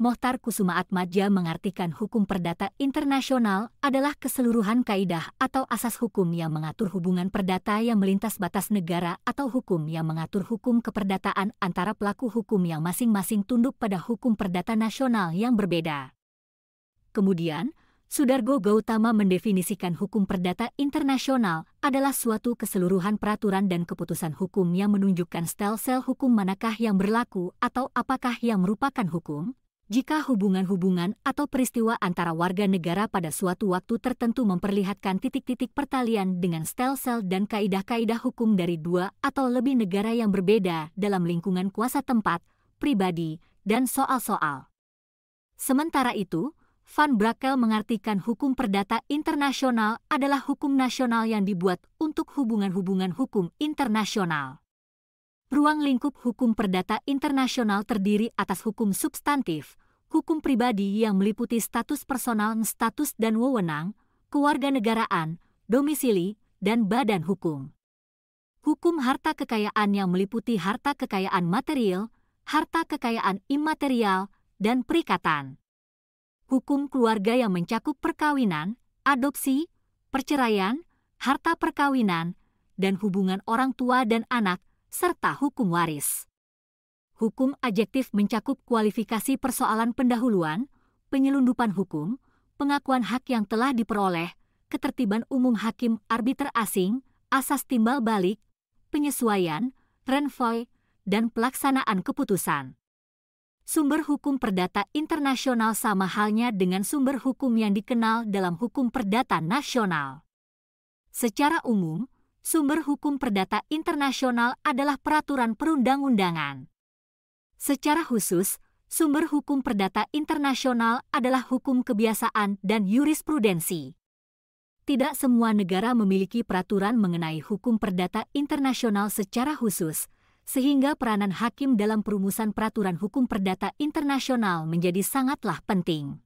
Mohtar Kusumaatmadja mengartikan hukum perdata internasional adalah keseluruhan kaidah atau asas hukum yang mengatur hubungan perdata yang melintas batas negara atau hukum yang mengatur hukum keperdataan antara pelaku hukum yang masing-masing tunduk pada hukum perdata nasional yang berbeda. Kemudian, Sudargo Gautama mendefinisikan hukum perdata internasional adalah suatu keseluruhan peraturan dan keputusan hukum yang menunjukkan stelsel hukum manakah yang berlaku atau apakah yang merupakan hukum, jika hubungan-hubungan atau peristiwa antara warga negara pada suatu waktu tertentu memperlihatkan titik-titik pertalian dengan stelsel dan kaidah-kaidah hukum dari dua atau lebih negara yang berbeda dalam lingkungan kuasa tempat, pribadi, dan soal-soal. Sementara itu, Van Brakel mengartikan hukum perdata internasional adalah hukum nasional yang dibuat untuk hubungan-hubungan hukum internasional. Ruang lingkup hukum perdata internasional terdiri atas hukum substantif, hukum pribadi yang meliputi status personal, status dan wewenang, kewarganegaraan, domisili, dan badan hukum. Hukum harta kekayaan yang meliputi harta kekayaan material, harta kekayaan imaterial, dan perikatan. Hukum keluarga yang mencakup perkawinan, adopsi, perceraian, harta perkawinan, dan hubungan orang tua dan anak, serta hukum waris. Hukum adjektif mencakup kualifikasi persoalan pendahuluan, penyelundupan hukum, pengakuan hak yang telah diperoleh, ketertiban umum hakim arbiter asing, asas timbal balik, penyesuaian, renvoi, dan pelaksanaan keputusan. Sumber hukum perdata internasional sama halnya dengan sumber hukum yang dikenal dalam hukum perdata nasional. Secara umum, sumber hukum perdata internasional adalah peraturan perundang-undangan. Secara khusus, sumber hukum perdata internasional adalah hukum kebiasaan dan jurisprudensi. Tidak semua negara memiliki peraturan mengenai hukum perdata internasional secara khusus, sehingga peranan hakim dalam perumusan peraturan hukum perdata internasional menjadi sangatlah penting.